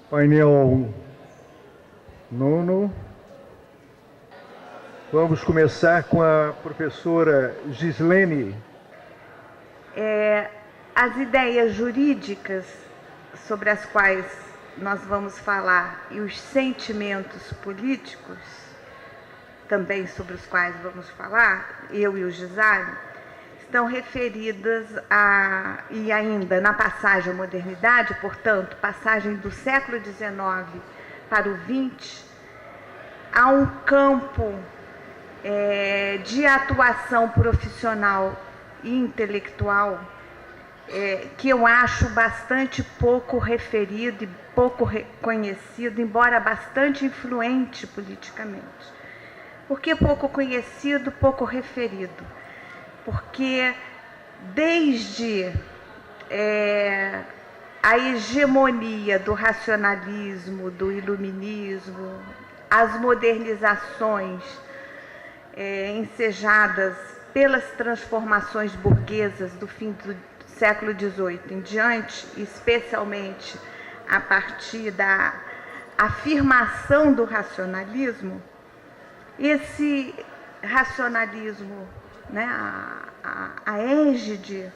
Painel nono. Vamos começar com a professora Gislene. As ideias jurídicas sobre as quais nós vamos falar e os sentimentos políticos, também sobre os quais vamos falar, eu e o Gisário, estão referidas e ainda na passagem à modernidade, portanto, passagem do século XIX para o XX, há um campo de atuação profissional e intelectual que eu acho bastante pouco referido e pouco reconhecido, embora bastante influente politicamente. Por que pouco conhecido, pouco referido? Porque desde a hegemonia do racionalismo, do iluminismo, as modernizações ensejadas pelas transformações burguesas do fim do século XVIII em diante, especialmente a partir da afirmação do racionalismo, esse racionalismo, né, a égide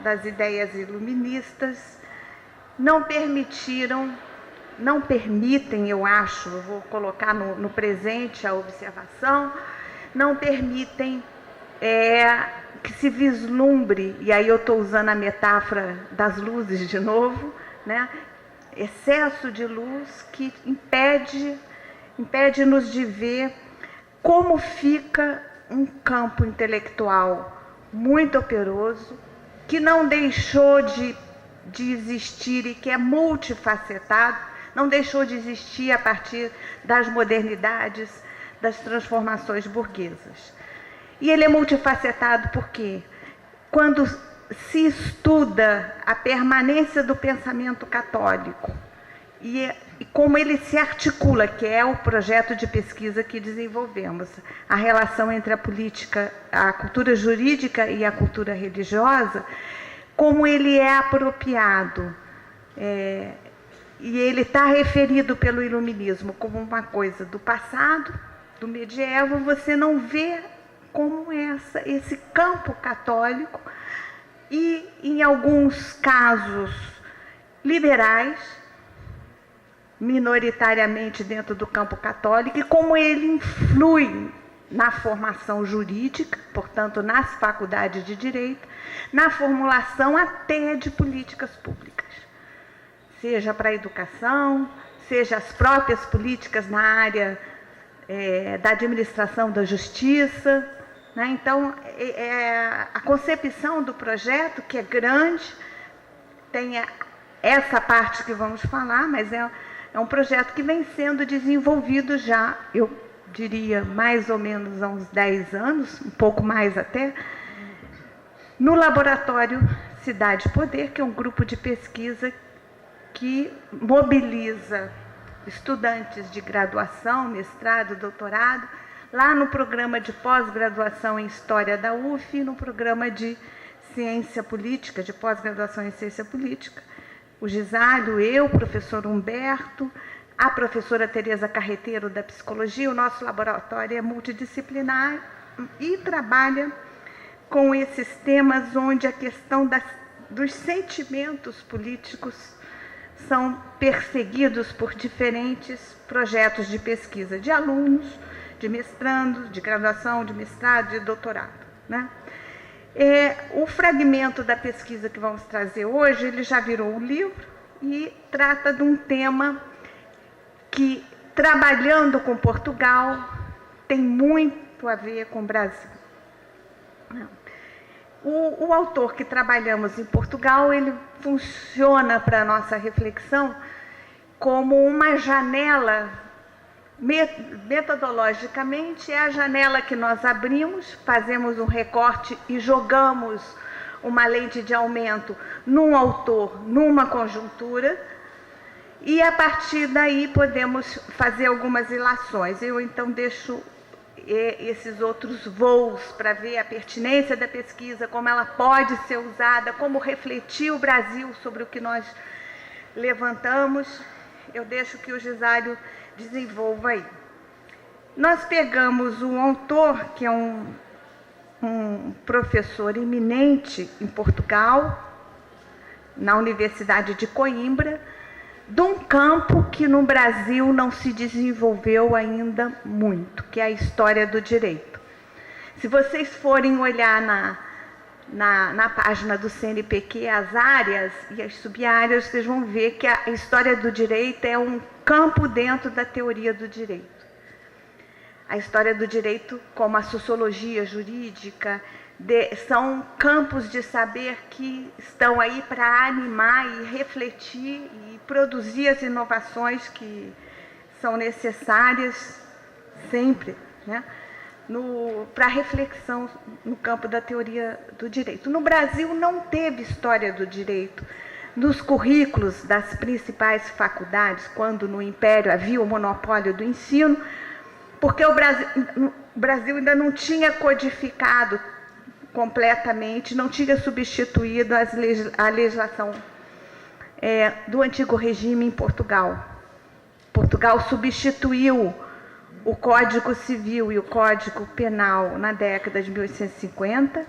das ideias iluministas, não permitem, eu acho, eu vou colocar no presente a observação, não permitem que se vislumbre, e aí eu estou usando a metáfora das luzes de novo, né, excesso de luz que impede-nos de ver como fica um campo intelectual muito operoso, que não deixou de existir e que é multifacetado, não deixou de existir a partir das modernidades, das transformações burguesas. E ele é multifacetado porque, quando se estuda a permanência do pensamento católico e como ele se articula, que é o projeto de pesquisa que desenvolvemos, a relação entre a política, a cultura jurídica e a cultura religiosa, como ele é apropriado, e ele está referido pelo iluminismo como uma coisa do passado, do medievo, você não vê como esse campo católico e, em alguns casos, liberais, minoritariamente dentro do campo católico, e como ele influi na formação jurídica, portanto, nas faculdades de direito, na formulação até de políticas públicas, seja para a educação, seja as próprias políticas na área da administração da justiça, né? Então, a concepção do projeto, que é grande, tem essa parte que vamos falar, mas é um projeto que vem sendo desenvolvido já, eu diria, mais ou menos há uns 10 anos, um pouco mais até, no Laboratório Cidade Poder, que é um grupo de pesquisa que mobiliza estudantes de graduação, mestrado, doutorado, lá no programa de pós-graduação em História da UF, no programa de Ciência Política, de pós-graduação em Ciência Política. O Gisário, eu, o professor Humberto, a professora Tereza Carreteiro, da Psicologia. O nosso laboratório é multidisciplinar e trabalha com esses temas onde a questão dos sentimentos políticos são perseguidos por diferentes projetos de pesquisa de alunos, de mestrandos, de graduação, de mestrado, de doutorado, né? O fragmento da pesquisa que vamos trazer hoje, ele já virou um livro e trata de um tema que, trabalhando com Portugal, tem muito a ver com o Brasil. O autor que trabalhamos em Portugal, ele funciona para a nossa reflexão como uma janela, metodologicamente, é a janela que nós abrimos, fazemos um recorte e jogamos uma lente de aumento num autor, numa conjuntura, e a partir daí podemos fazer algumas ilações. Eu então deixo esses outros voos para ver a pertinência da pesquisa, como ela pode ser usada, como refletir o Brasil sobre o que nós levantamos, eu deixo que o Gisário desenvolva aí. Nós pegamos um autor, que é um professor eminente em Portugal, na Universidade de Coimbra, de um campo que no Brasil não se desenvolveu ainda muito, que é a história do direito. Se vocês forem olhar na página do CNPq as áreas e as sub-áreas, vocês vão ver que a história do direito é um campo dentro da teoria do direito. A história do direito, como a sociologia jurídica, são campos de saber que estão aí para animar e refletir e produzir as inovações que são necessárias sempre, né, para reflexão no campo da teoria do direito. No Brasil não teve história do direito nos currículos das principais faculdades, quando no Império havia o monopólio do ensino, porque o Brasil ainda não tinha codificado completamente, não tinha substituído a legislação do antigo regime em Portugal. Portugal substituiu o Código Civil e o Código Penal na década de 1850.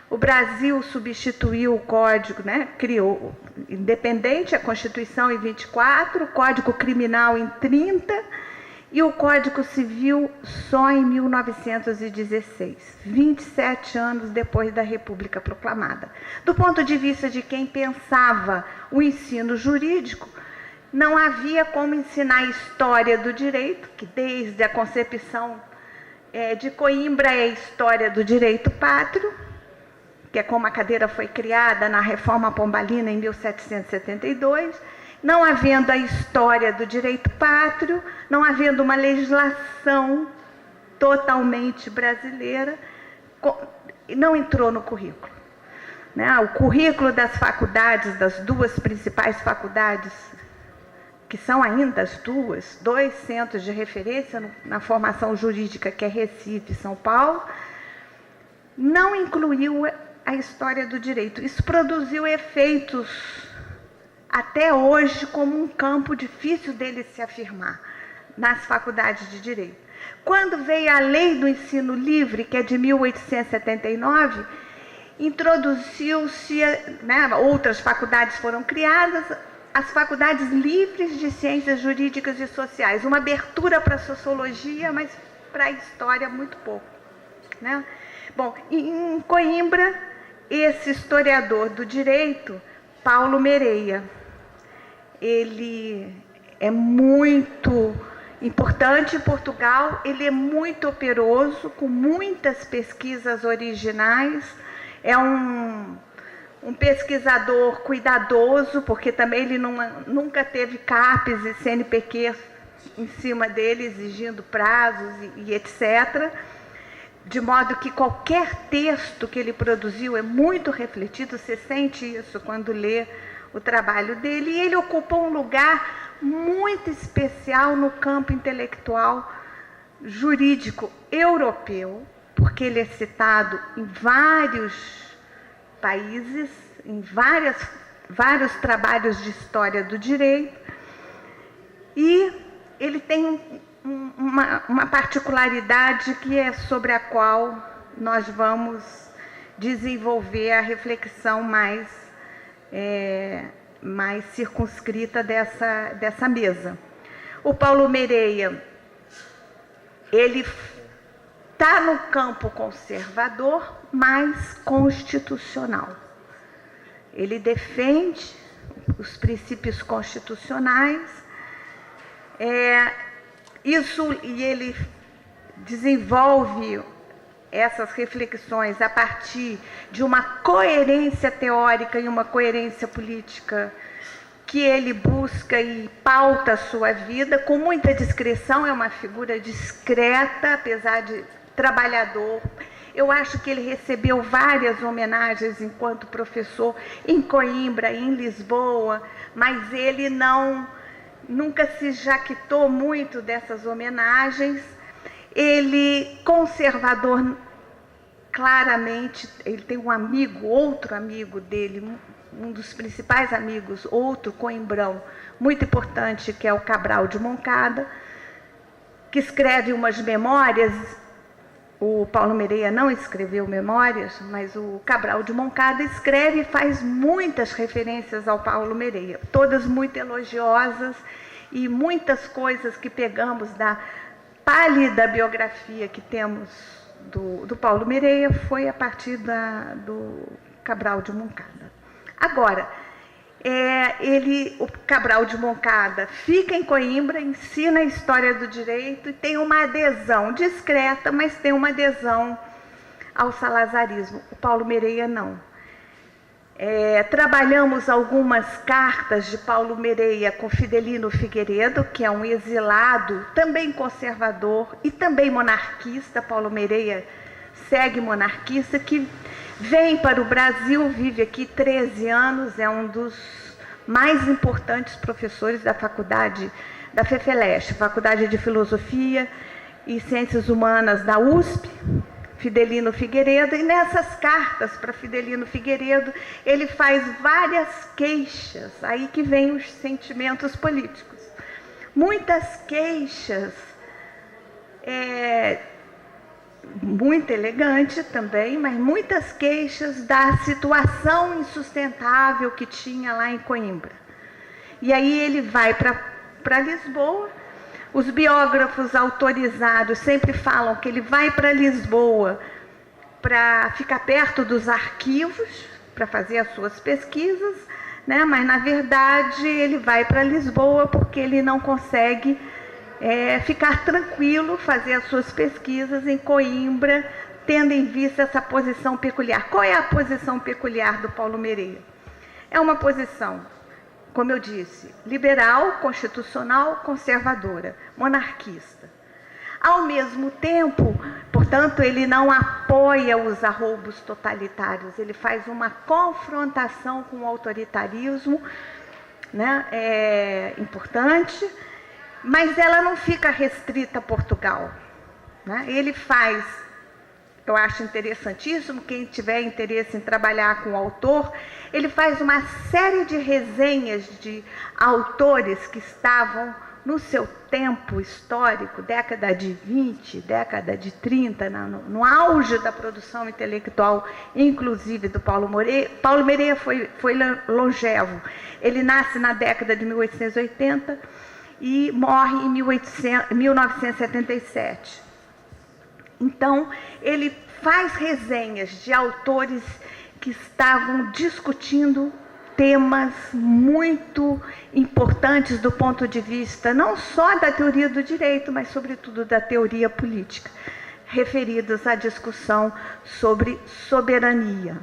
O Brasil substituiu o Código, né, criou independente a Constituição em 24, o Código Criminal em 30 e o Código Civil só em 1916, 27 anos depois da República Proclamada. Do ponto de vista de quem pensava o ensino jurídico, não havia como ensinar a história do direito, que desde a concepção de Coimbra é a história do direito pátrio, que é como a cadeira foi criada na Reforma Pombalina em 1772, não havendo a história do direito pátrio, não havendo uma legislação totalmente brasileira, não entrou no currículo. Né? O currículo das faculdades, das duas principais faculdades, que são ainda as dois centros de referência na formação jurídica, que é Recife e São Paulo, não incluiu a história do direito. Isso produziu efeitos até hoje como um campo difícil dele se afirmar nas faculdades de direito. Quando veio a Lei do Ensino Livre, que é de 1879, introduziu-se, né, outras faculdades foram criadas, as faculdades livres de ciências jurídicas e sociais, uma abertura para a sociologia, mas para a história muito pouco. Né? Bom, em Coimbra, esse historiador do direito, Paulo Mereia, ele é muito importante em Portugal, ele é muito operoso, com muitas pesquisas originais, é um pesquisador cuidadoso, porque também ele nunca teve CAPES e CNPq em cima dele, exigindo prazos e etc., de modo que qualquer texto que ele produziu é muito refletido, você sente isso quando lê o trabalho dele, e ele ocupa um lugar muito especial no campo intelectual jurídico europeu, porque ele é citado em vários países, em vários trabalhos de história do direito, e ele tem uma particularidade que é sobre a qual nós vamos desenvolver a reflexão mais circunscrita dessa mesa. O Paulo Mereia, ele está no campo conservador, mas constitucional. Ele defende os princípios constitucionais, e ele desenvolve essas reflexões a partir de uma coerência teórica e uma coerência política que ele busca e pauta a sua vida com muita discrição. É uma figura discreta, apesar de trabalhador. Eu acho que ele recebeu várias homenagens enquanto professor em Coimbra, em Lisboa, mas ele nunca se jactou muito dessas homenagens. Ele, conservador, claramente, ele tem um amigo, outro amigo dele, um dos principais amigos, outro coimbrão muito importante, que é o Cabral de Moncada, que escreve umas memórias. O Paulo Mereia não escreveu memórias, mas o Cabral de Moncada escreve e faz muitas referências ao Paulo Mereia, todas muito elogiosas, e muitas coisas que pegamos da pálida biografia que temos do Paulo Mereia foi a partir do Cabral de Moncada. Agora, o Cabral de Moncada fica em Coimbra, ensina a história do direito e tem uma adesão discreta, mas tem uma adesão ao salazarismo. O Paulo Mereia não. Trabalhamos algumas cartas de Paulo Mereia com Fidelino Figueiredo, que é um exilado, também conservador e também monarquista. Paulo Mereia segue monarquista, que vem para o Brasil, vive aqui 13 anos, é um dos mais importantes professores da faculdade da FEFELESH, Faculdade de Filosofia e Ciências Humanas da USP, Fidelino Figueiredo, e nessas cartas para Fidelino Figueiredo, ele faz várias queixas, aí que vem os sentimentos políticos. Muitas queixas, muito elegante também, mas muitas queixas da situação insustentável que tinha lá em Coimbra. E aí ele vai para Lisboa. Os biógrafos autorizados sempre falam que ele vai para Lisboa para ficar perto dos arquivos, para fazer as suas pesquisas, né? Mas, na verdade, ele vai para Lisboa porque ele não consegue ficar tranquilo, fazer as suas pesquisas em Coimbra, tendo em vista essa posição peculiar. Qual é a posição peculiar do Paulo Mereia? É uma posição, como eu disse, liberal, constitucional, conservadora, monarquista. Ao mesmo tempo, portanto, ele não apoia os arroubos totalitários, ele faz uma confrontação com o autoritarismo, né, importante, mas ela não fica restrita a Portugal, né? Ele faz, eu acho interessantíssimo, quem tiver interesse em trabalhar com o autor, ele faz uma série de resenhas de autores que estavam no seu tempo histórico, década de 20, década de 30, no auge da produção intelectual, inclusive do Paulo Mereia. Paulo Mereia foi longevo. Ele nasce na década de 1880 e morre em 1977. Então, ele faz resenhas de autores que estavam discutindo temas muito importantes do ponto de vista não só da teoria do direito, mas sobretudo da teoria política, referidos à discussão sobre soberania.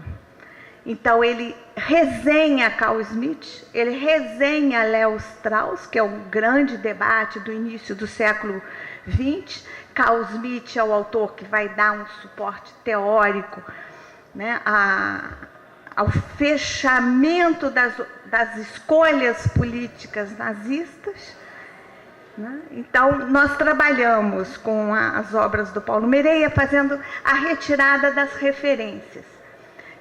Então, ele resenha Carl Schmitt, ele resenha Léo Strauss, que é um grande debate do início do século XX. Carl Schmitt é o autor que vai dar um suporte teórico, né, ao fechamento das escolhas políticas nazistas, né? Então, nós trabalhamos com as obras do Paulo Mereia, fazendo a retirada das referências.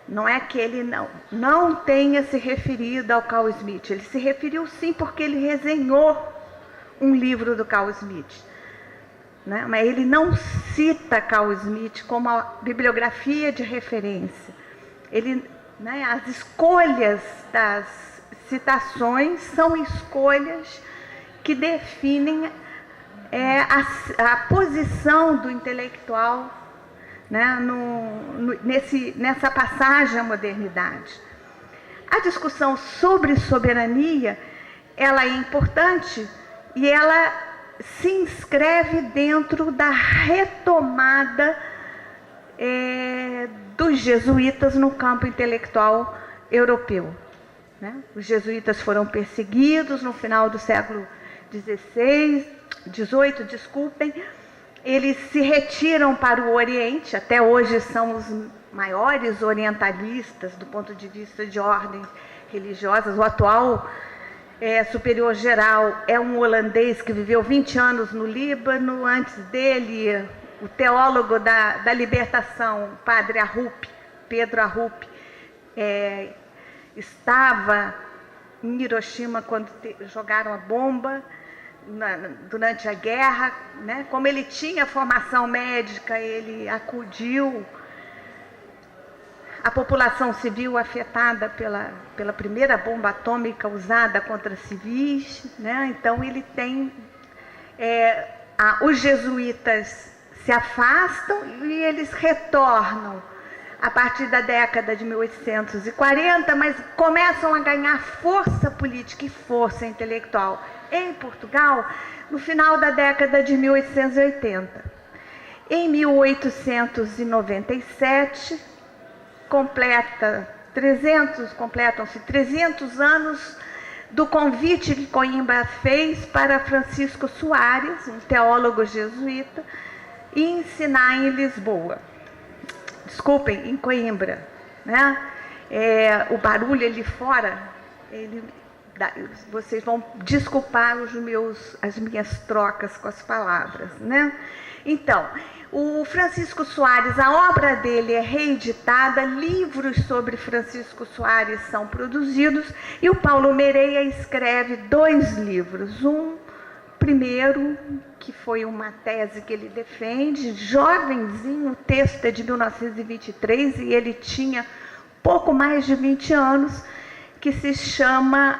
Não é que ele não tenha se referido ao Carl Schmitt, ele se referiu sim porque ele resenhou um livro do Carl Schmitt, né? Mas ele não cita Carl Schmitt como a bibliografia de referência. Né, as escolhas das citações são escolhas que definem a posição do intelectual, né, nessa passagem à modernidade. A discussão sobre soberania, ela é importante e ela se inscreve dentro da retomada dos jesuítas no campo intelectual europeu, né? Os jesuítas foram perseguidos no final do século XVIII, desculpem. Eles se retiram para o Oriente, até hoje são os maiores orientalistas do ponto de vista de ordens religiosas. O atual superior geral é um holandês que viveu 20 anos no Líbano. Antes dele, o teólogo da libertação, padre Arrupe, Pedro Arrupe, estava em Hiroshima quando jogaram a bomba durante a guerra, né? Como ele tinha formação médica, ele acudiu a população civil afetada pela primeira bomba atômica usada contra civis, né? Então ele tem os jesuítas se afastam e eles retornam a partir da década de 1840, mas começam a ganhar força política e força intelectual em Portugal no final da década de 1880. Em 1897, completam-se 300 anos do convite que Coimbra fez para Francisco Soares, um teólogo jesuíta, ensinar em Lisboa. Desculpem, em Coimbra, né? O barulho ali fora, vocês vão desculpar as minhas trocas com as palavras, né? Então, o Francisco Soares, a obra dele é reeditada, livros sobre Francisco Soares são produzidos, e o Paulo Mereia escreve 2 livros. Primeiro, que foi uma tese que ele defende, jovenzinho, o texto é de 1923 e ele tinha pouco mais de 20 anos, que se chama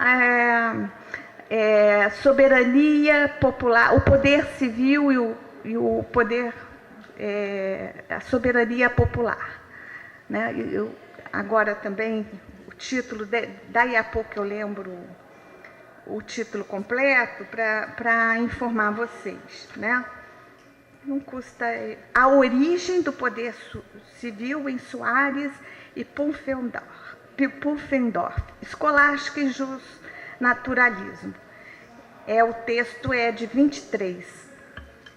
Soberania Popular, o Poder Civil e o Poder, a Soberania Popular, né? Agora também o título, daí a pouco eu lembro o título completo para informar vocês, né? Não custa. A origem do poder civil em Soares e Pufendorf, escolástica e justnaturalismo. O texto é de 23.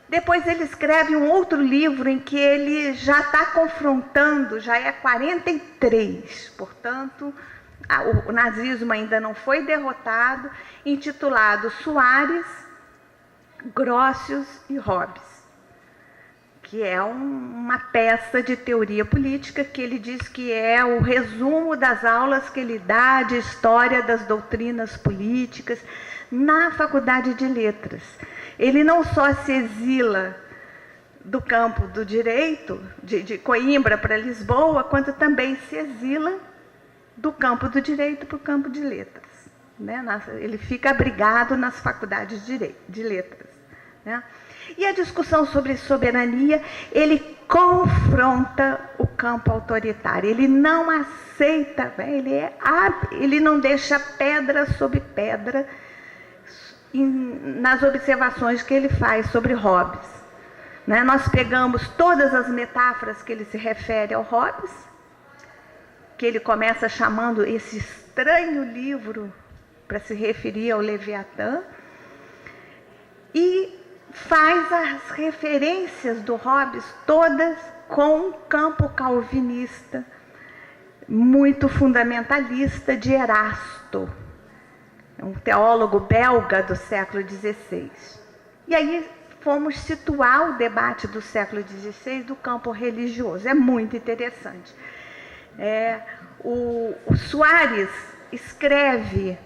Depois ele escreve um outro livro em que ele já está confrontando, já é 43, portanto, o nazismo ainda não foi derrotado, intitulado Soares, Grotius e Hobbes, que é uma peça de teoria política que ele diz que é o resumo das aulas que ele dá de história das doutrinas políticas na Faculdade de Letras. Ele não só se exila do campo do direito, de Coimbra para Lisboa, quanto também se exila do campo do direito para o campo de letras, né? Ele fica abrigado nas faculdades de letras, né? E a discussão sobre soberania, ele confronta o campo autoritário, ele não aceita, ele não deixa pedra sobre pedra nas observações que ele faz sobre Hobbes, né? Nós pegamos todas as metáforas que ele se refere ao Hobbes, que ele começa chamando esse estranho livro para se referir ao Leviatã, e faz as referências do Hobbes todas com um campo calvinista, muito fundamentalista, de Erasto, um teólogo belga do século XVI. E aí fomos situar o debate do século XVI do campo religioso. É muito interessante. O Soares escreve,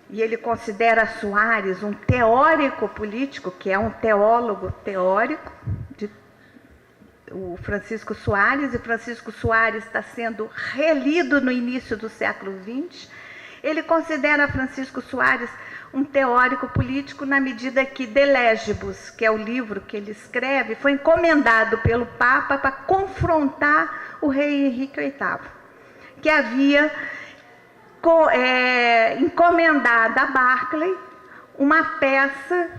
e ele considera Soares um teórico político, que é um teólogo teórico, o Francisco Soares, e Francisco Soares está sendo relido no início do século XX. Ele considera Francisco Soares um teórico político na medida que De Legibus, que é o livro que ele escreve, foi encomendado pelo Papa para confrontar o rei Henrique VIII, que havia encomendado a Barclay uma peça,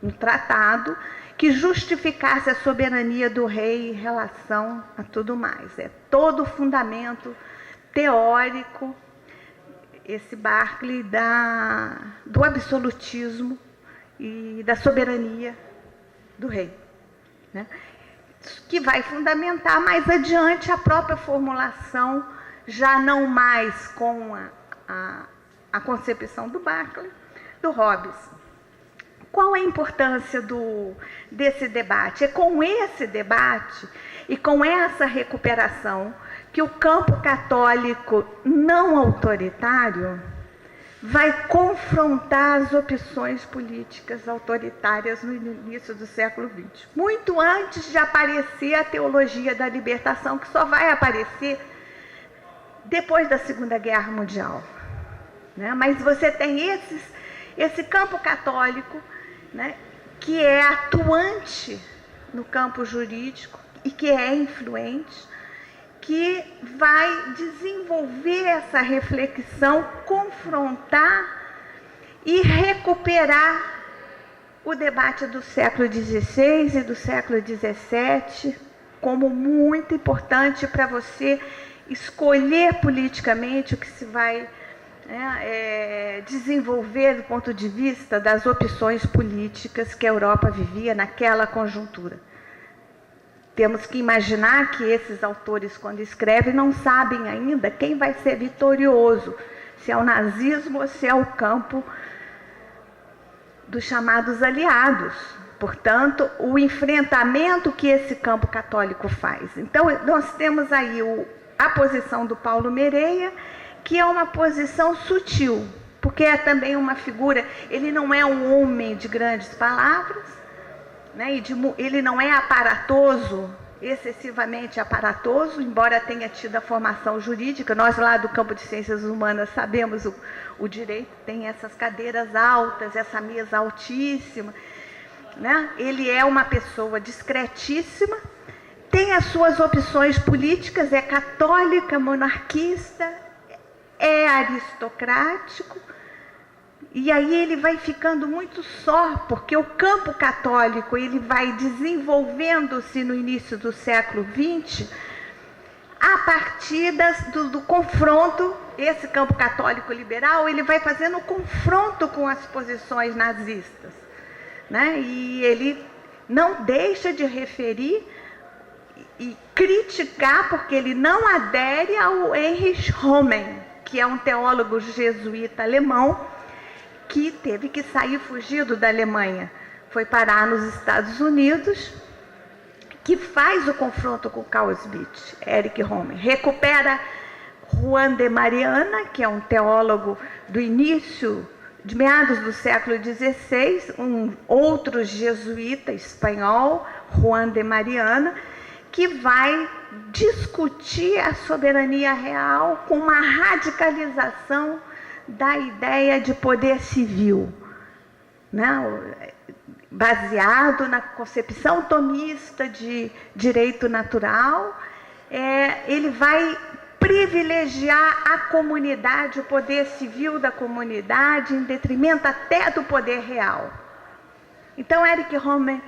um tratado, que justificasse a soberania do rei em relação a tudo mais. É todo o fundamento teórico, esse Barclay, do absolutismo e da soberania do rei, né? Que vai fundamentar mais adiante a própria formulação, já não mais com a concepção do Barclay, do Hobbes. Qual a importância desse debate? É com esse debate e com essa recuperação que o campo católico não autoritário vai confrontar as opções políticas autoritárias no início do século XX, muito antes de aparecer a teologia da libertação, que só vai aparecer depois da Segunda Guerra Mundial, né? Mas você tem esse campo católico, né, que é atuante no campo jurídico e que é influente, que vai desenvolver essa reflexão, confrontar e recuperar o debate do século XVI e do século XVII como muito importante para você escolher politicamente o que se vai desenvolver do ponto de vista das opções políticas que a Europa vivia naquela conjuntura. Temos que imaginar que esses autores, quando escrevem, não sabem ainda quem vai ser vitorioso, se é o nazismo ou se é o campo dos chamados aliados. Portanto, o enfrentamento que esse campo católico faz. Então, nós temos aí a posição do Paulo Mereia, que é uma posição sutil, porque é também uma figura, ele não é um homem de grandes palavras, né, ele não é aparatoso, excessivamente aparatoso, embora tenha tido a formação jurídica. Nós lá do campo de ciências humanas sabemos o direito, tem essas cadeiras altas, essa mesa altíssima, né? Ele é uma pessoa discretíssima, tem as suas opções políticas, é católica, monarquista, é aristocrático, e aí ele vai ficando muito só, porque o campo católico ele vai desenvolvendo-se no início do século XX a partir do confronto. Esse campo católico liberal ele vai fazendo confronto com as posições nazistas, né? E ele não deixa de referir e criticar, porque ele não adere ao Heinrich Hommen, que é um teólogo jesuíta alemão, que teve que sair fugido da Alemanha, foi parar nos Estados Unidos, que faz o confronto com Carl Schmitt, Erich Hommen, recupera Juan de Mariana, que é um teólogo do início, de meados do século XVI, um outro jesuíta espanhol, Juan de Mariana, que vai discutir a soberania real com uma radicalização da ideia de poder civil, né? Baseado na concepção tomista de direito natural. Ele vai privilegiar a comunidade, o poder civil da comunidade, em detrimento até do poder real. Então, Erich Hommen,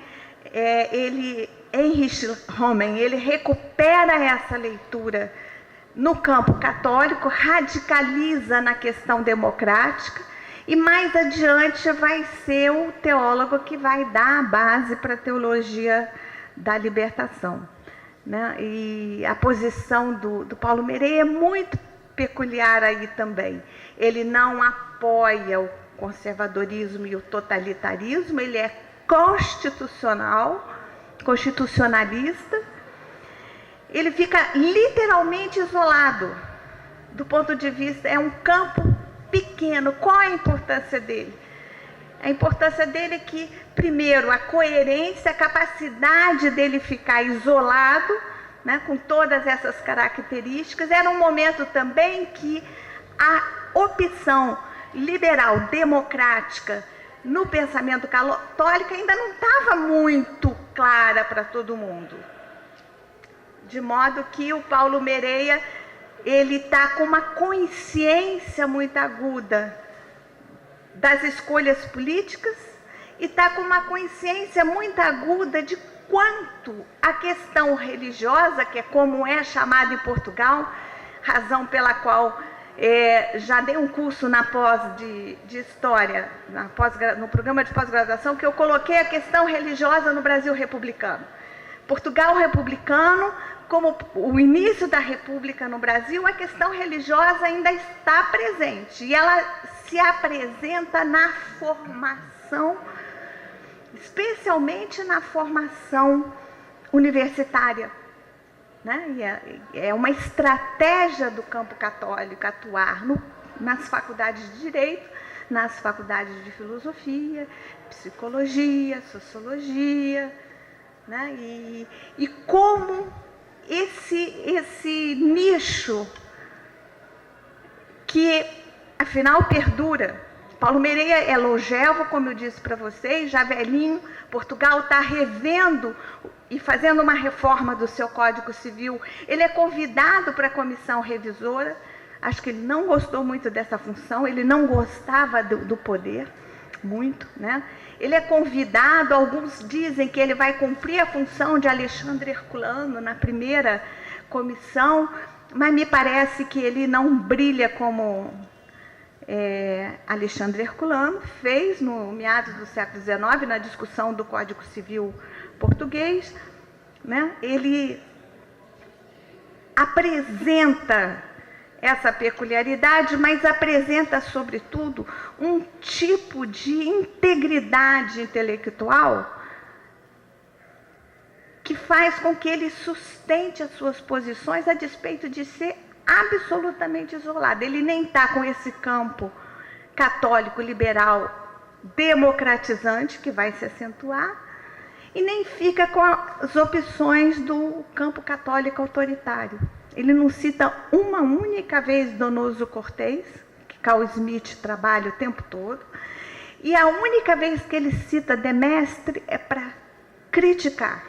Heinrich Hommen, ele recupera essa leitura no campo católico, radicaliza na questão democrática, e mais adiante vai ser o teólogo que vai dar a base para a teologia da libertação, né? E a posição do Paulo Mereia é muito peculiar aí também. Ele não apoia o conservadorismo e o totalitarismo, ele é constitucionalista. Ele fica literalmente isolado do ponto de vista, é um campo pequeno. Qual é a importância dele? A importância dele é que, primeiro, a coerência, a capacidade dele ficar isolado, né, com todas essas características. Era um momento também que a opção liberal, democrática, no pensamento católico ainda não estava muito clara para todo mundo. De modo que o Paulo Mereia, ele está com uma consciência muito aguda das escolhas políticas e está com uma consciência muito aguda de quanto a questão religiosa, que é como é chamada em Portugal, razão pela qual já dei um curso na pós de História, no programa de pós-graduação, que eu coloquei a questão religiosa no Brasil republicano. Portugal republicano, como o início da República no Brasil, a questão religiosa ainda está presente. E ela se apresenta na formação, especialmente na formação universitária. né? E é uma estratégia do campo católico atuar nas faculdades de Direito, nas faculdades de Filosofia, Psicologia, Sociologia, né? E como esse nicho que, afinal, perdura. Paulo Mereia é longevo, como eu disse para vocês, já velhinho. Portugal está revendo e fazendo uma reforma do seu Código Civil. Ele é convidado para a comissão revisora. Acho que ele não gostou muito dessa função, ele não gostava do poder, muito, né? Ele é convidado, alguns dizem que ele vai cumprir a função de Alexandre Herculano na primeira comissão, mas me parece que ele não brilha como Alexandre Herculano fez no meados do século XIX, na discussão do Código Civil português, né? Ele apresenta essa peculiaridade, mas apresenta, sobretudo, um tipo de integridade intelectual que faz com que ele sustente as suas posições a despeito de ser absolutamente isolado. Ele nem está com esse campo católico, liberal, democratizante, que vai se acentuar, e nem fica com as opções do campo católico autoritário. Ele não cita uma única vez Donoso Cortés, que Carl Smith trabalha o tempo todo, e a única vez que ele cita de Mestre é para criticar.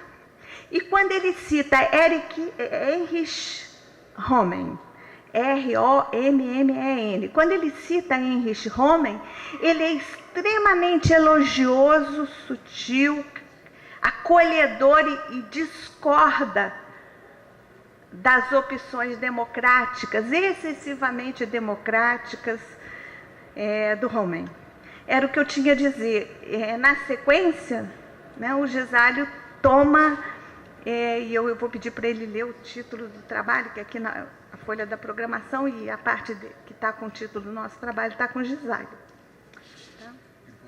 E quando ele cita Heinrich Rohmen, R-O-M-M-E-N, quando ele cita Heinrich Rohmen, ele é extremamente elogioso, sutil, acolhedor e discorda das opções democráticas, excessivamente democráticas, do Rohmen. Era o que eu tinha a dizer. Na sequência, né, o Gisalho toma, e eu vou pedir para ele ler o título do trabalho, que aqui na folha da programação, e a parte que está com o título do nosso trabalho está com o Gisalho. Tá?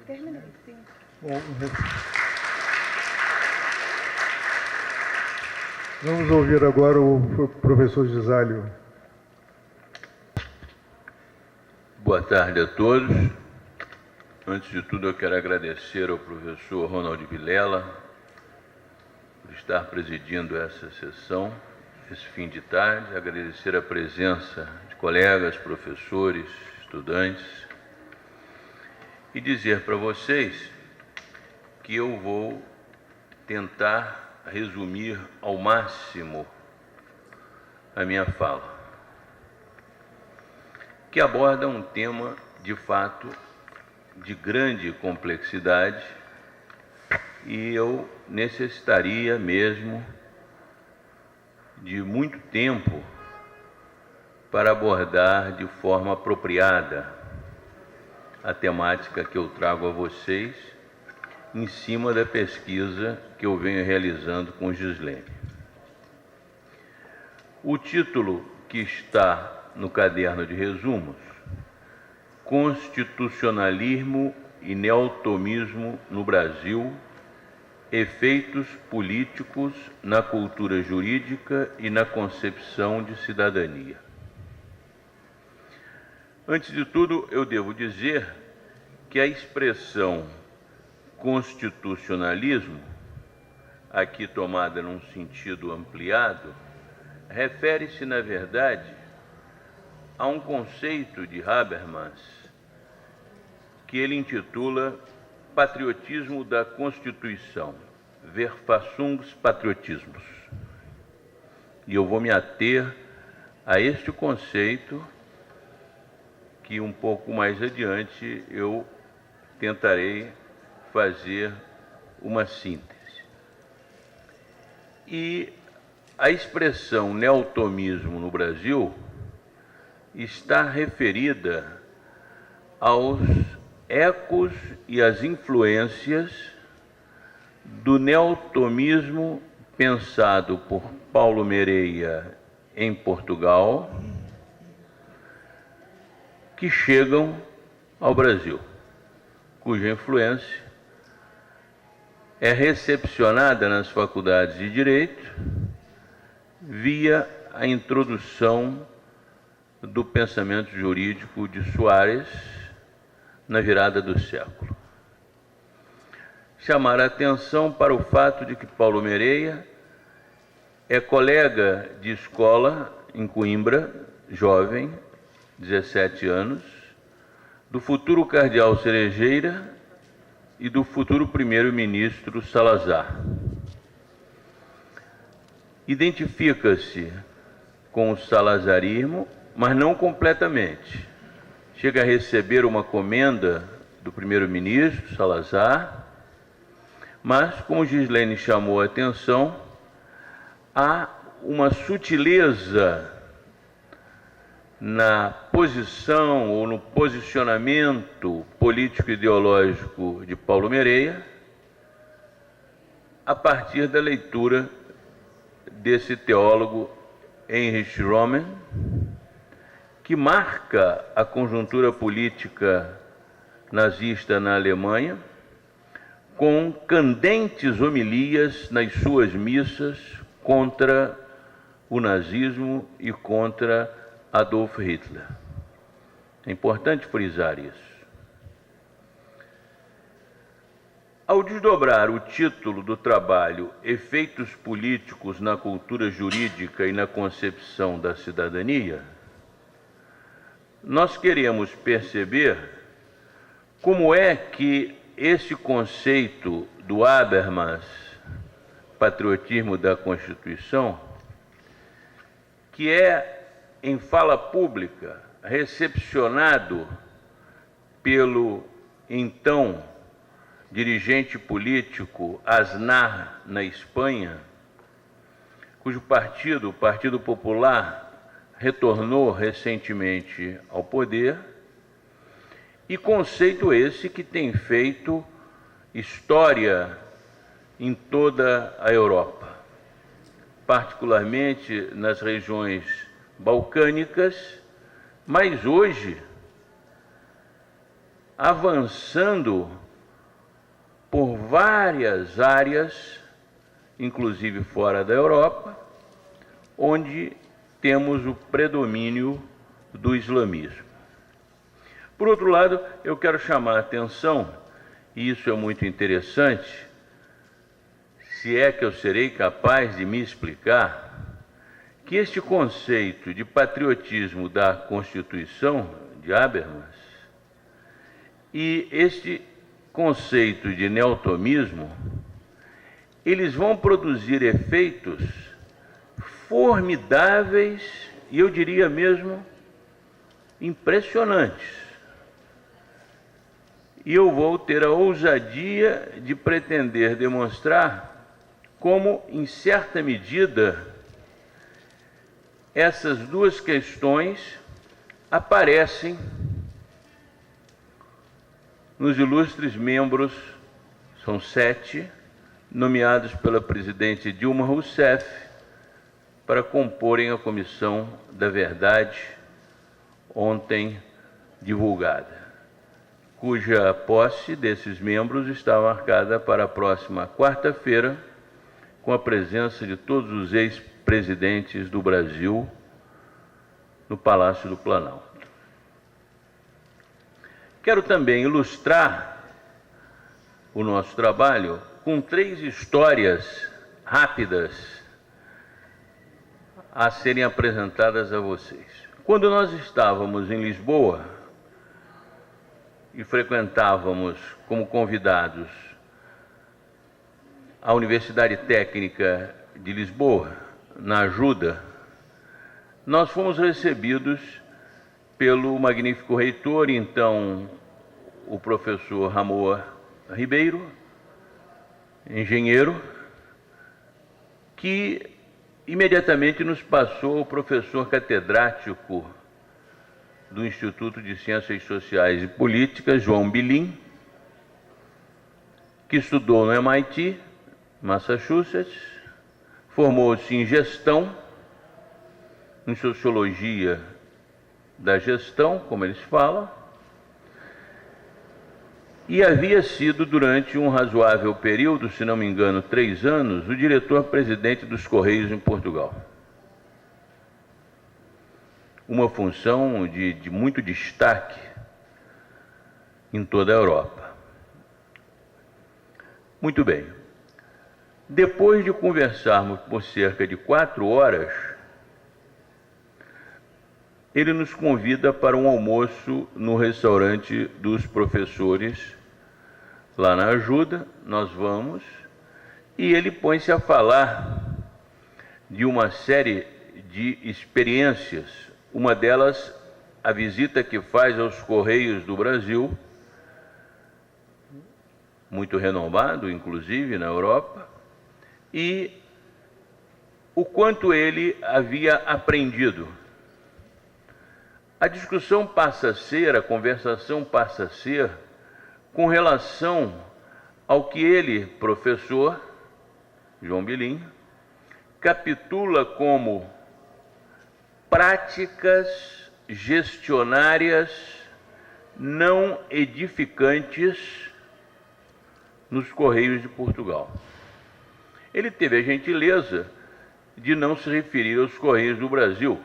Terminei, sim. Bom, vamos ouvir agora o professor Gisalho. Boa tarde a todos. Antes de tudo, eu quero agradecer ao professor Ronald Vilela por estar presidindo essa sessão, esse fim de tarde. Agradecer a presença de colegas, professores, estudantes. E dizer para vocês que eu vou tentar resumir ao máximo a minha fala, que aborda um tema, de fato, de grande complexidade, e eu necessitaria mesmo de muito tempo para abordar de forma apropriada a temática que eu trago a vocês, em cima da pesquisa que eu venho realizando com o Gislene. O título que está no caderno de resumos: Constitucionalismo e Neotomismo no Brasil, efeitos políticos na cultura jurídica e na concepção de cidadania. Antes de tudo, eu devo dizer que a expressão constitucionalismo, aqui tomada num sentido ampliado, refere-se, na verdade, a um conceito de Habermas que ele intitula Patriotismo da Constituição, Verfassungspatriotismus. E eu vou me ater a este conceito que um pouco mais adiante eu tentarei fazer uma síntese. E a expressão neotomismo no Brasil está referida aos ecos e às influências do neotomismo pensado por Paulo Mereia em Portugal, que chegam ao Brasil, cuja influência é recepcionada nas faculdades de Direito via a introdução do pensamento jurídico de Soares na virada do século. Chamar a atenção para o fato de que Paulo Mereia é colega de escola em Coimbra, jovem, 17 anos, do futuro cardeal Cerejeira e do futuro primeiro-ministro Salazar. Identifica-se com o salazarismo, mas não completamente. Chega a receber uma comenda do primeiro-ministro Salazar, mas, como Gislene chamou a atenção, há uma sutileza na posição ou no posicionamento político-ideológico de Paulo Mereia a partir da leitura desse teólogo Heinrich Roman, que marca a conjuntura política nazista na Alemanha, com candentes homilias nas suas missas contra o nazismo e contra Adolf Hitler. É importante frisar isso. Ao desdobrar o título do trabalho Efeitos Políticos na Cultura Jurídica e na Concepção da Cidadania, nós queremos perceber como é que esse conceito do Habermas, patriotismo da Constituição, que é, em fala pública, recepcionado pelo então dirigente político Aznar na Espanha, cujo partido, o Partido Popular, retornou recentemente ao poder, e conceito esse que tem feito história em toda a Europa, particularmente nas regiões balcânicas, mas hoje avançando por várias áreas, inclusive fora da Europa, onde temos o predomínio do islamismo. Por outro lado, eu quero chamar a atenção, e isso é muito interessante, se é que eu serei capaz de me explicar, que este conceito de patriotismo da Constituição, de Habermas, e este conceito de neotomismo, eles vão produzir efeitos formidáveis e eu diria mesmo impressionantes. E eu vou ter a ousadia de pretender demonstrar como, em certa medida, essas duas questões aparecem nos ilustres membros, são 7, nomeados pela presidente Dilma Rousseff para comporem a Comissão da Verdade, ontem divulgada, cuja posse desses membros está marcada para a próxima quarta-feira, com a presença de todos os ex-presidentes do Brasil no Palácio do Planalto. Quero também ilustrar o nosso trabalho com 3 histórias rápidas a serem apresentadas a vocês. Quando nós estávamos em Lisboa e frequentávamos como convidados a Universidade Técnica de Lisboa, na Ajuda, nós fomos recebidos pelo magnífico reitor, então o professor Ramon Ribeiro, engenheiro, que imediatamente nos passou o professor catedrático do Instituto de Ciências Sociais e Políticas, João Bilim, que estudou no MIT, Massachusetts, formou-se em gestão, em sociologia da gestão, como eles falam, e havia sido, durante um razoável período, se não me engano, 3 anos, o diretor-presidente dos Correios em Portugal. uma função de muito destaque em toda a Europa. Muito bem. Depois de conversarmos por cerca de 4 horas, ele nos convida para um almoço no restaurante dos professores, lá na Ajuda. Nós vamos, e ele põe-se a falar de uma série de experiências, uma delas a visita que faz aos Correios do Brasil, muito renomado, inclusive, na Europa, e o quanto ele havia aprendido. A discussão passa a ser, a conversação passa a ser, com relação ao que ele, professor João Bilim, capitula como práticas gestionárias não edificantes nos Correios de Portugal. Ele teve a gentileza de não se referir aos Correios do Brasil,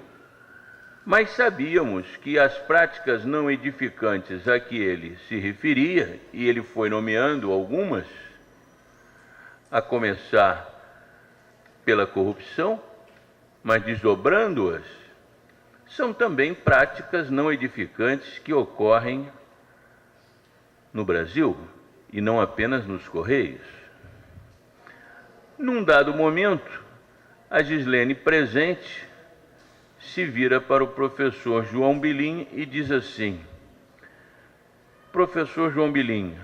mas sabíamos que as práticas não edificantes a que ele se referia, e ele foi nomeando algumas, a começar pela corrupção, mas desdobrando-as, são também práticas não edificantes que ocorrem no Brasil, e não apenas nos Correios. Num dado momento, a Gislene, presente, se vira para o professor João Bilim e diz assim: professor João Bilim,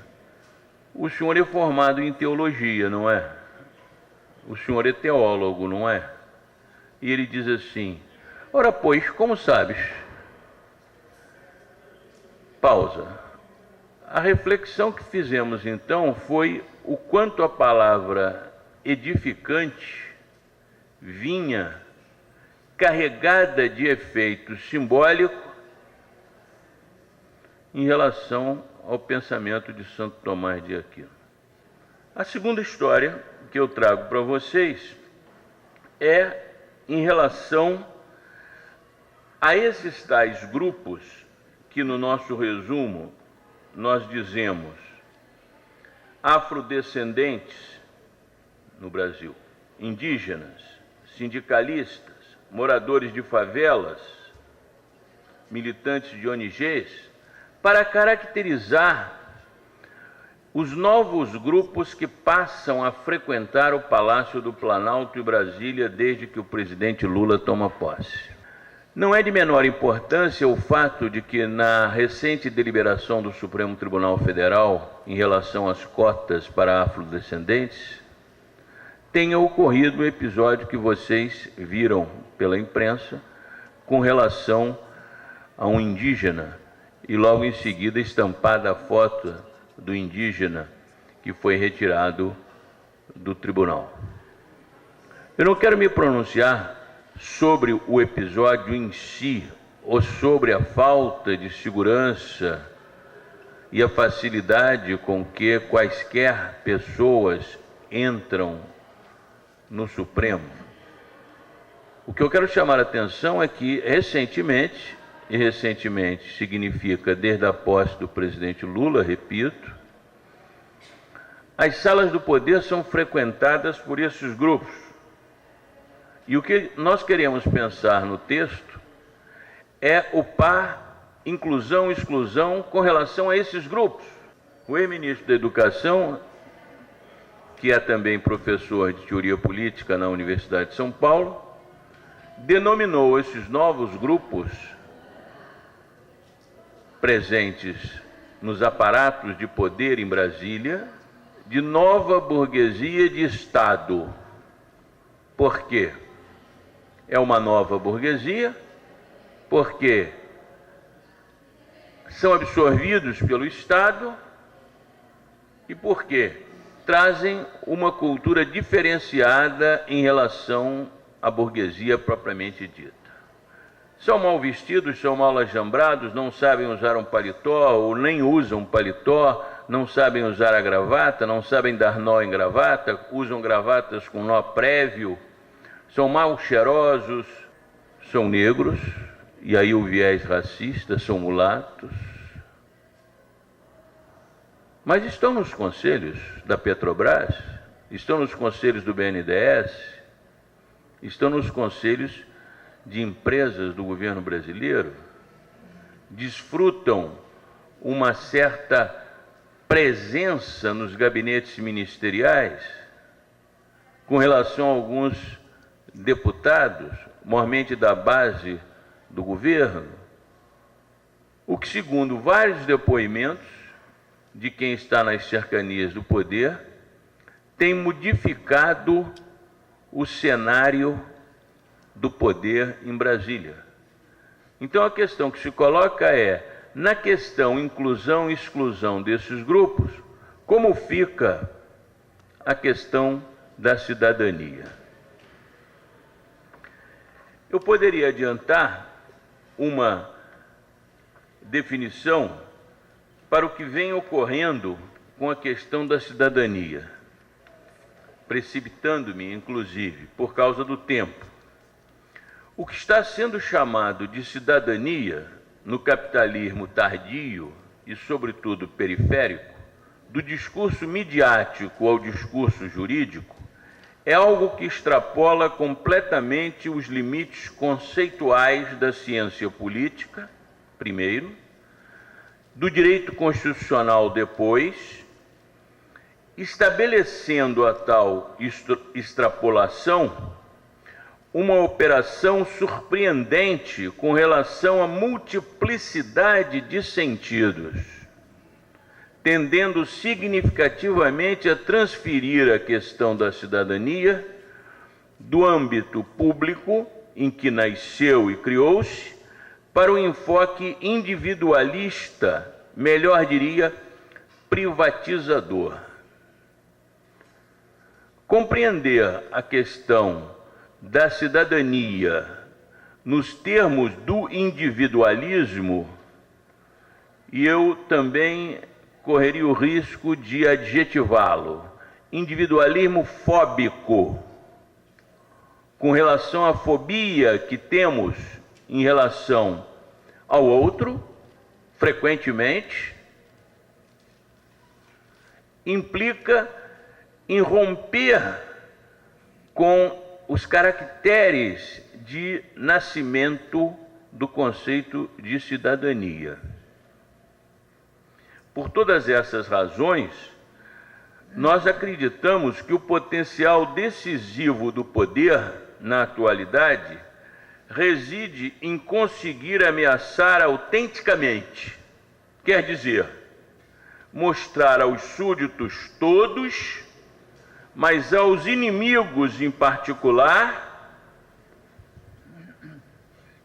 o senhor é formado em teologia, não é? O senhor é teólogo, não é? E ele diz assim: ora, pois, como sabes? Pausa. A reflexão que fizemos então foi o quanto a palavra edificante vinha carregada de efeito simbólico em relação ao pensamento de Santo Tomás de Aquino. A segunda história que eu trago para vocês é em relação a esses tais grupos que, no nosso resumo, nós dizemos afrodescendentes no Brasil, indígenas, sindicalistas, moradores de favelas, militantes de ONGs, para caracterizar os novos grupos que passam a frequentar o Palácio do Planalto e Brasília desde que o presidente Lula toma posse. Não é de menor importância o fato de que, na recente deliberação do Supremo Tribunal Federal em relação às cotas para afrodescendentes, tenha ocorrido o episódio que vocês viram pela imprensa com relação a um indígena, e logo em seguida estampada a foto do indígena que foi retirado do tribunal. Eu não quero me pronunciar sobre o episódio em si, ou sobre a falta de segurança e a facilidade com que quaisquer pessoas entram no Supremo. O que eu quero chamar a atenção é que recentemente, e recentemente significa desde a posse do presidente Lula, repito, as salas do poder são frequentadas por esses grupos. E o que nós queremos pensar no texto é o par inclusão e exclusão com relação a esses grupos. O ex-ministro da Educação, que é também professor de teoria política na Universidade de São Paulo, denominou esses novos grupos presentes nos aparatos de poder em Brasília de nova burguesia de Estado. Por quê? É uma nova burguesia porque são absorvidos pelo Estado e porque trazem uma cultura diferenciada em relação à burguesia propriamente dita. São mal vestidos, são mal ajambrados, não sabem usar um paletó ou nem usam paletó, não sabem usar a gravata, não sabem dar nó em gravata, usam gravatas com nó prévio, são mal cheirosos, são negros e aí o viés racista, são mulatos. Mas estão nos conselhos da Petrobras, estão nos conselhos do BNDES, estão nos conselhos de empresas do governo brasileiro, desfrutam uma certa presença nos gabinetes ministeriais com relação a alguns deputados, mormente da base do governo, o que, segundo vários depoimentos de quem está nas cercanias do poder, tem modificado o cenário do poder em Brasília. Então a questão que se coloca é, na questão inclusão e exclusão desses grupos, como fica a questão da cidadania? Eu poderia adiantar uma definição para o que vem ocorrendo com a questão da cidadania, precipitando-me, inclusive, por causa do tempo. O que está sendo chamado de cidadania no capitalismo tardio e, sobretudo, periférico, do discurso midiático ao discurso jurídico, é algo que extrapola completamente os limites conceituais da ciência política, primeiro, do direito constitucional depois, estabelecendo a tal extrapolação uma operação surpreendente com relação à multiplicidade de sentidos, tendendo significativamente a transferir a questão da cidadania do âmbito público, em que nasceu e criou-se, para o enfoque individualista, melhor diria, privatizador. Compreender a questão da cidadania nos termos do individualismo, e eu também correria o risco de adjetivá-lo, individualismo fóbico, com relação à fobia que temos em relação ao outro, frequentemente, implica em romper com os caracteres de nascimento do conceito de cidadania. Por todas essas razões, nós acreditamos que o potencial decisivo do poder, na atualidade, reside em conseguir ameaçar autenticamente, quer dizer, mostrar aos súditos todos, mas aos inimigos em particular,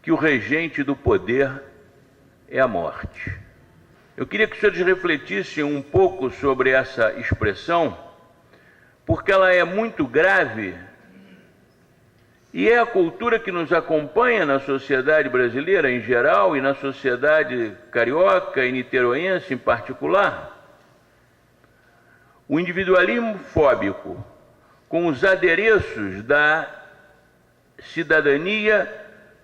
que o regente do poder é a morte. Eu queria que os senhores refletissem um pouco sobre essa expressão, porque ela é muito grave e é a cultura que nos acompanha na sociedade brasileira em geral e na sociedade carioca e niteroense em particular. O individualismo fóbico, com os adereços da cidadania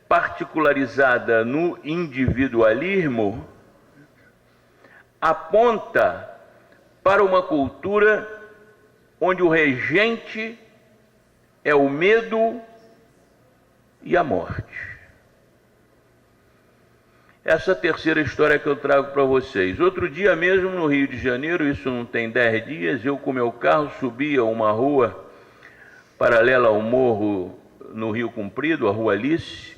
particularizada no individualismo, aponta para uma cultura onde o regente é o medo e a morte. Essa terceira história que eu trago para vocês. Outro dia mesmo, no Rio de Janeiro, isso não tem 10 dias, eu com meu carro subia uma rua paralela ao morro no Rio Comprido, a Rua Alice,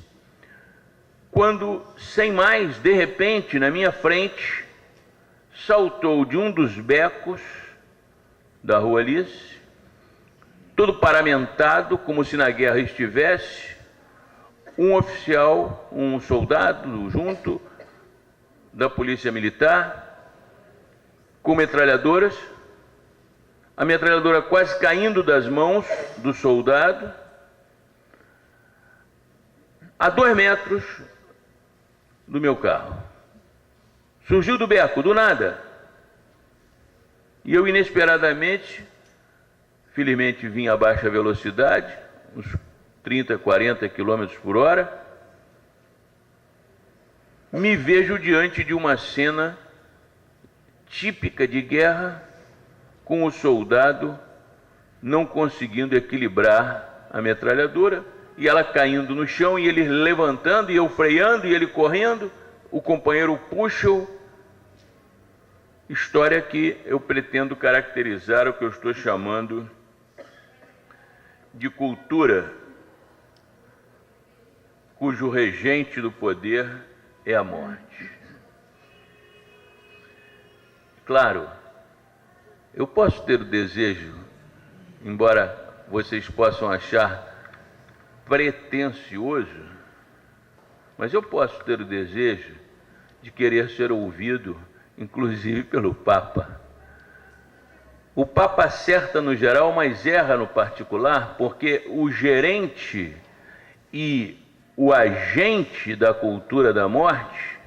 quando, sem mais, de repente, na minha frente, saltou de um dos becos da Rua Alice, todo paramentado, como se na guerra estivesse, um oficial, um soldado junto da Polícia Militar, com metralhadoras, a metralhadora quase caindo das mãos do soldado, a 2 metros do meu carro. Surgiu do beco, do nada. E eu, inesperadamente, felizmente vim a baixa velocidade, uns 30, 40 km por hora, me vejo diante de uma cena típica de guerra, com o soldado não conseguindo equilibrar a metralhadora, e ela caindo no chão, e ele levantando, e eu freando, e ele correndo, o companheiro puxa-o. História que eu pretendo caracterizar o que eu estou chamando de cultura cujo regente do poder é a morte. Claro, eu posso ter o desejo, embora vocês possam achar pretensioso, mas eu posso ter o desejo de querer ser ouvido, inclusive pelo Papa. O Papa acerta no geral, mas erra no particular, porque o gerente e o agente da cultura da morte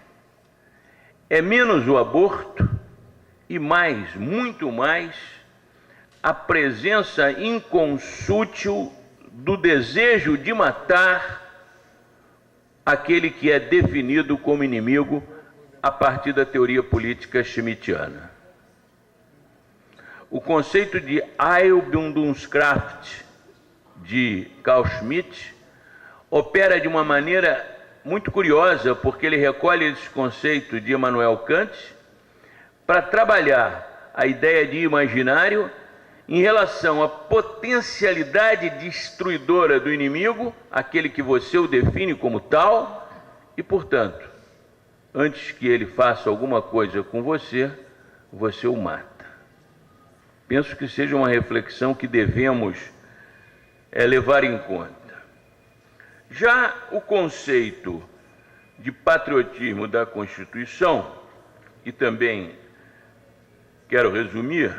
é menos o aborto e mais, muito mais, a presença inconsútil do desejo de matar aquele que é definido como inimigo a partir da teoria política schmittiana. O conceito de Heilbildungskraft de Carl Schmitt opera de uma maneira muito curiosa, porque ele recolhe esse conceito de Immanuel Kant para trabalhar a ideia de imaginário em relação à potencialidade destruidora do inimigo, aquele que você o define como tal, e, portanto, antes que ele faça alguma coisa com você, você o mata. Penso que seja uma reflexão que devemos levar em conta. Já o conceito de patriotismo da Constituição, e também quero resumir,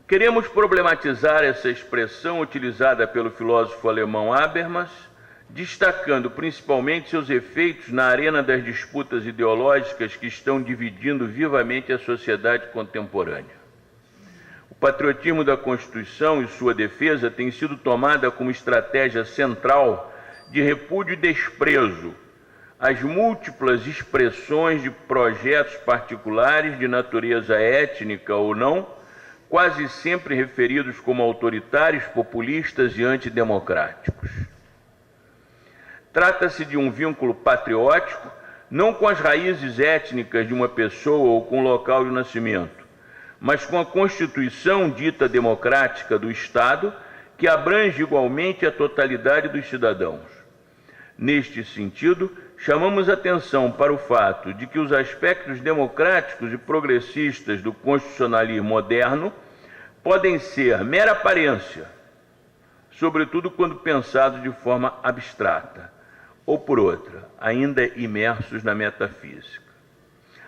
queremos problematizar essa expressão utilizada pelo filósofo alemão Habermas, destacando principalmente seus efeitos na arena das disputas ideológicas que estão dividindo vivamente a sociedade contemporânea. O patriotismo da Constituição e sua defesa tem sido tomada como estratégia central de repúdio e desprezo às múltiplas expressões de projetos particulares de natureza étnica ou não, quase sempre referidos como autoritários, populistas e antidemocráticos. Trata-se de um vínculo patriótico, não com as raízes étnicas de uma pessoa ou com o local de nascimento, mas com a Constituição dita democrática do Estado, que abrange igualmente a totalidade dos cidadãos. Neste sentido, chamamos atenção para o fato de que os aspectos democráticos e progressistas do constitucionalismo moderno podem ser mera aparência, sobretudo quando pensados de forma abstrata, ou por outra, ainda imersos na metafísica.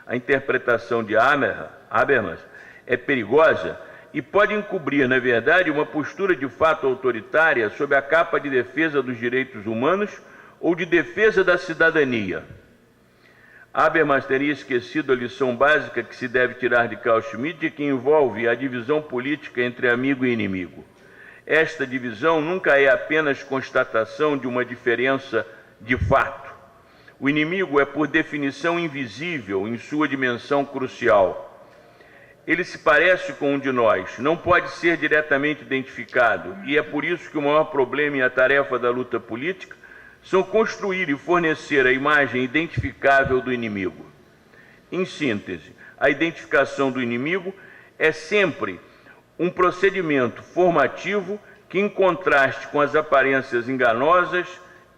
A interpretação de Habermas é perigosa e pode encobrir, na verdade, uma postura de fato autoritária sob a capa de defesa dos direitos humanos ou de defesa da cidadania. Habermas teria esquecido a lição básica que se deve tirar de Carl Schmitt e que envolve a divisão política entre amigo e inimigo. Esta divisão nunca é apenas constatação de uma diferença de fato. O inimigo é, por definição, invisível em sua dimensão crucial. Ele se parece com um de nós, não pode ser diretamente identificado, e é por isso que o maior problema e a tarefa da luta política são construir e fornecer a imagem identificável do inimigo. Em síntese, a identificação do inimigo é sempre um procedimento formativo que, em contraste com as aparências enganosas,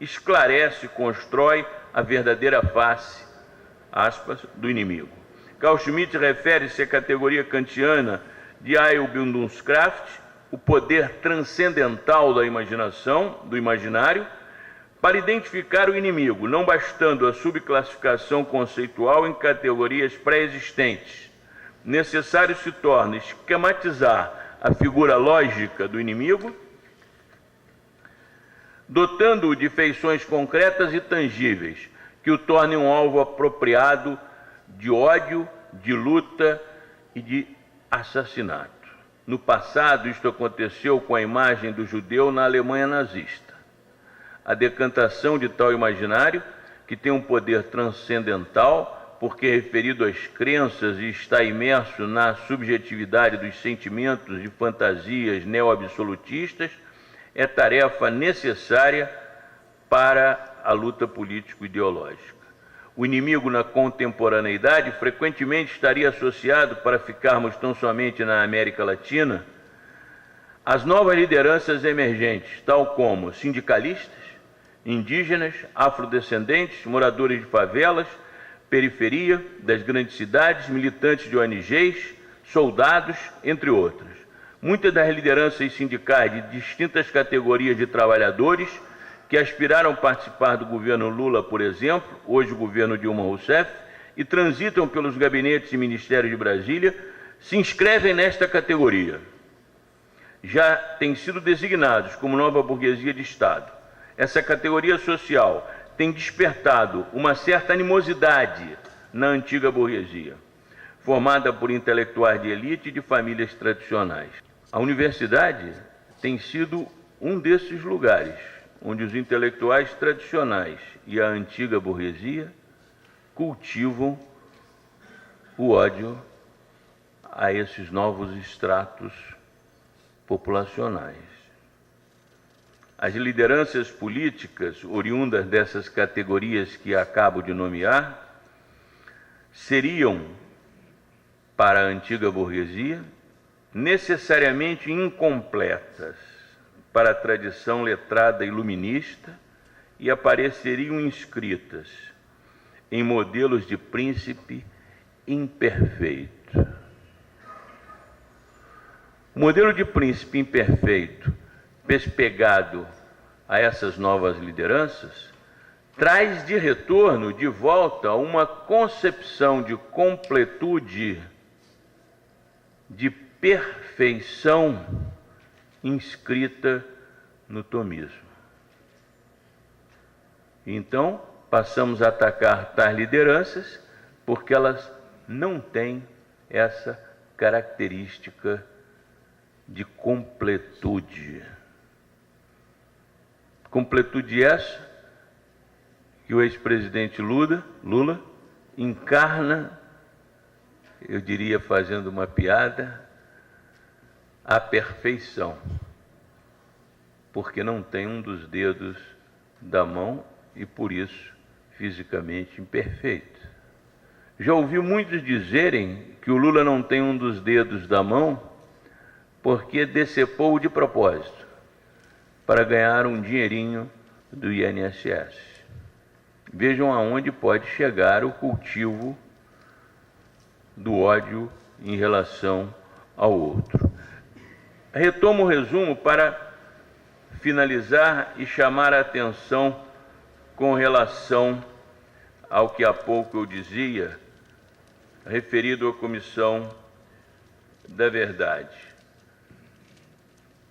esclarece e constrói a verdadeira face, aspas, do inimigo. Carl Schmitt refere-se à categoria kantiana de Heilbildungskraft, o poder transcendental da imaginação, do imaginário, para identificar o inimigo, não bastando a subclassificação conceitual em categorias pré-existentes. Necessário se torna esquematizar a figura lógica do inimigo, dotando-o de feições concretas e tangíveis, que o tornem um alvo apropriado de ódio, de luta e de assassinato. No passado, isto aconteceu com a imagem do judeu na Alemanha nazista. a decantação de tal imaginário, que tem um poder transcendental, porque é referido às crenças e está imerso na subjetividade dos sentimentos e fantasias neo-absolutistas, é tarefa necessária para a luta político-ideológica. O inimigo na contemporaneidade frequentemente estaria associado, para ficarmos tão somente na América Latina, às novas lideranças emergentes, tal como sindicalistas, indígenas, afrodescendentes, moradores de favelas, periferia das grandes cidades, militantes de ONGs, soldados, entre outros. Muitas das lideranças sindicais de distintas categorias de trabalhadores que aspiraram a participar do governo Lula, por exemplo, hoje o governo Dilma Rousseff, e transitam pelos gabinetes e ministérios de Brasília, se inscrevem nesta categoria. Já têm sido designados como nova burguesia de Estado. Essa categoria social tem despertado uma certa animosidade na antiga burguesia, formada por intelectuais de elite e de famílias tradicionais. A universidade tem sido um desses lugares onde os intelectuais tradicionais e a antiga burguesia cultivam o ódio a esses novos estratos populacionais. As lideranças políticas oriundas dessas categorias que acabo de nomear seriam, para a antiga burguesia, necessariamente incompletas para a tradição letrada iluminista e apareceriam inscritas em modelos de príncipe imperfeito. O modelo de príncipe imperfeito, pespegado a essas novas lideranças, traz de retorno, de volta, uma concepção de completude, de perfeição inscrita no tomismo. Então, passamos a atacar tais lideranças porque elas não têm essa característica de completude. Completude essa que o ex-presidente Lula encarna, eu diria fazendo uma piada, a perfeição, porque não tem um dos dedos da mão e por isso fisicamente imperfeito. Já ouvi muitos dizerem que o Lula não tem um dos dedos da mão porque decepou de propósito para ganhar um dinheirinho do INSS. Vejam aonde pode chegar o cultivo do ódio em relação ao outro. Retomo o resumo para finalizar e chamar a atenção com relação ao que há pouco eu dizia, referido à Comissão da Verdade.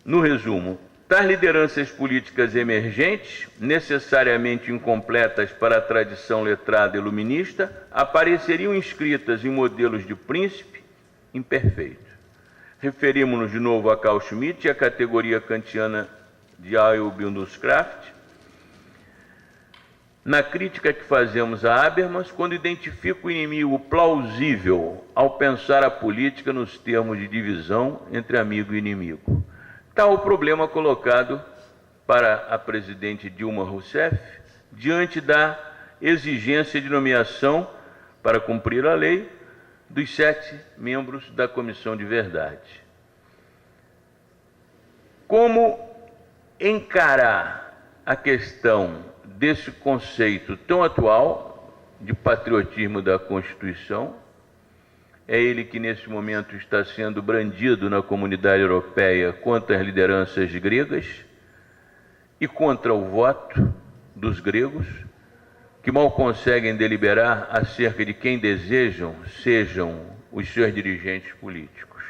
No resumo, tais lideranças políticas emergentes, necessariamente incompletas para a tradição letrada iluminista, apareceriam inscritas em modelos de príncipe imperfeito. Referimos-nos de novo a Carl Schmitt e a categoria kantiana de Heilbildungskraft, na crítica que fazemos a Habermas, quando identifica o inimigo plausível ao pensar a política nos termos de divisão entre amigo e inimigo. Tal o problema colocado para a presidente Dilma Rousseff diante da exigência de nomeação para cumprir a lei dos 7 membros da Comissão de Verdade. Como encarar a questão desse conceito tão atual de patriotismo da Constituição? É ele que nesse momento está sendo brandido na comunidade europeia contra as lideranças gregas e contra o voto dos gregos, que mal conseguem deliberar acerca de quem desejam sejam os seus dirigentes políticos.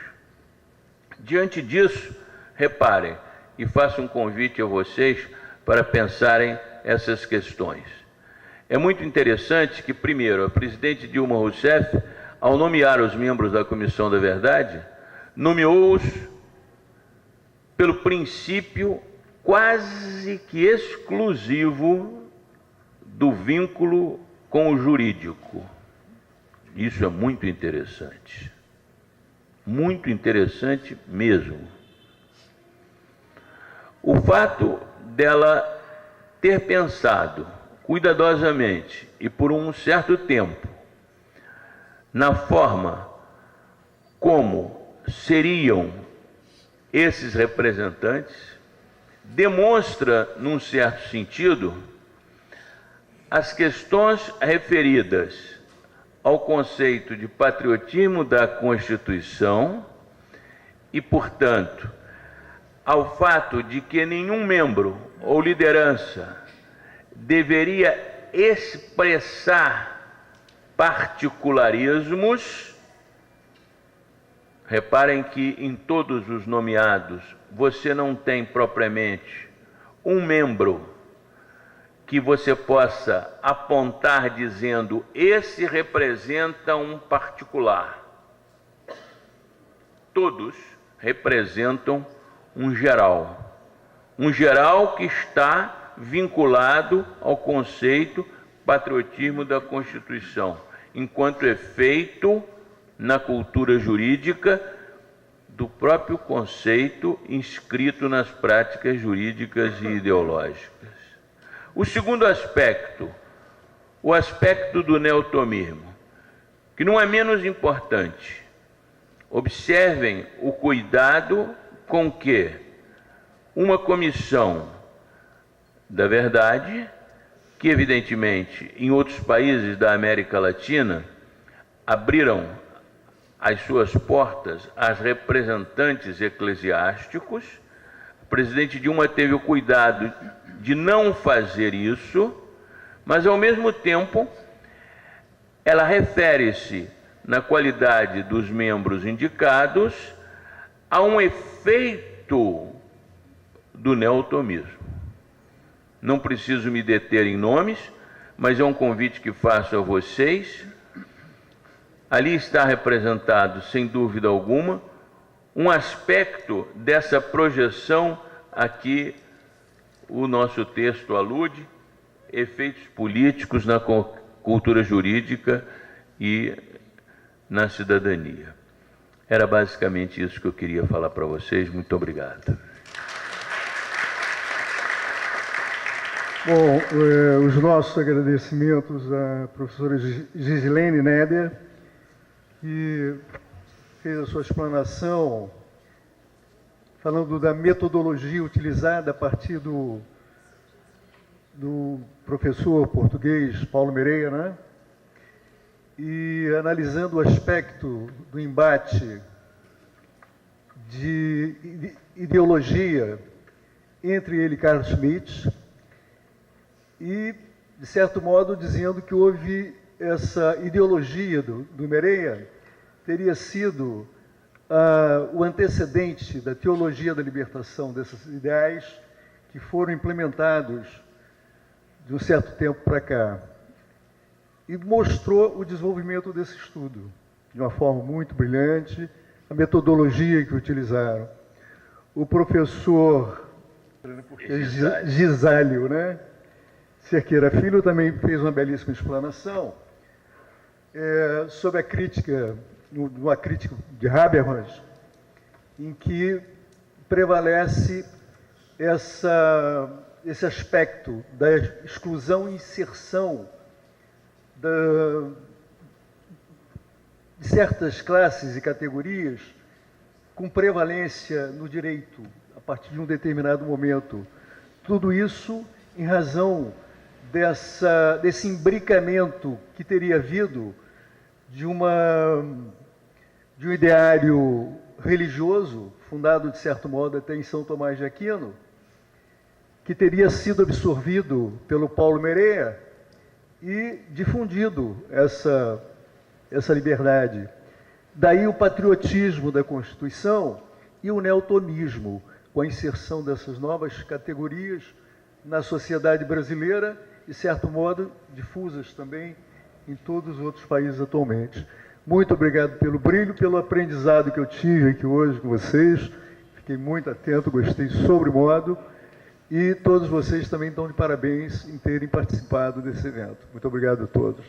Diante disso, reparem, e faço um convite a vocês para pensarem essas questões. É muito interessante que, primeiro, a presidente Dilma Rousseff, ao nomear os membros da Comissão da Verdade, nomeou-os pelo princípio quase que exclusivo do vínculo com o jurídico. Isso é muito interessante. Muito interessante mesmo. O fato dela ter pensado cuidadosamente e por um certo tempo na forma como seriam esses representantes demonstra, num certo sentido, as questões referidas ao conceito de patriotismo da Constituição e, portanto, ao fato de que nenhum membro ou liderança deveria expressar particularismos. Reparem que em todos os nomeados você não tem propriamente um membro que você possa apontar dizendo esse representa um particular. Todos representam um geral que está vinculado ao conceito patriotismo da Constituição, enquanto efeito na cultura jurídica do próprio conceito inscrito nas práticas jurídicas e ideológicas. O segundo aspecto, o aspecto do neotomismo, que não é menos importante. Observem o cuidado com que uma comissão da verdade, que evidentemente em outros países da América Latina abriram as suas portas às representantes eclesiásticos, o presidente Dilma teve o cuidado de não fazer isso, mas ao mesmo tempo ela refere-se, na qualidade dos membros indicados, a um efeito do neotomismo. Não preciso me deter em nomes, mas é um convite que faço a vocês. Ali está representado, sem dúvida alguma, um aspecto dessa projeção a que o nosso texto alude, efeitos políticos na cultura jurídica e na cidadania. Era basicamente isso que eu queria falar para vocês. Muito obrigado. Bom, os nossos agradecimentos à professora Gisilene Neder, que fez a sua explanação falando da metodologia utilizada a partir do professor português Paulo Mereia, né? E analisando o aspecto do embate de ideologia entre ele e Carlos Schmitt, e, de certo modo, dizendo que houve essa ideologia do Mereia, teria sido o antecedente da teologia da libertação, desses ideais que foram implementados de um certo tempo para cá. E mostrou o desenvolvimento desse estudo, de uma forma muito brilhante, a metodologia que utilizaram. O professor Gisálio, né? Cerqueira Filho também fez uma belíssima explanação sobre a crítica, uma crítica de Habermas, em que prevalece esse aspecto da exclusão e inserção de certas classes e categorias com prevalência no direito, a partir de um determinado momento. Tudo isso em razão desse imbricamento que teria havido de um ideário religioso, fundado, de certo modo, até em São Tomás de Aquino, que teria sido absorvido pelo Paulo Mereia e difundido essa liberdade. Daí o patriotismo da Constituição e o neotomismo, com a inserção dessas novas categorias na sociedade brasileira e, de certo modo, difusas também em todos os outros países atualmente. Muito obrigado pelo brilho, pelo aprendizado que eu tive aqui hoje com vocês. Fiquei muito atento, gostei sobremodo. E todos vocês também estão de parabéns em terem participado desse evento. Muito obrigado a todos.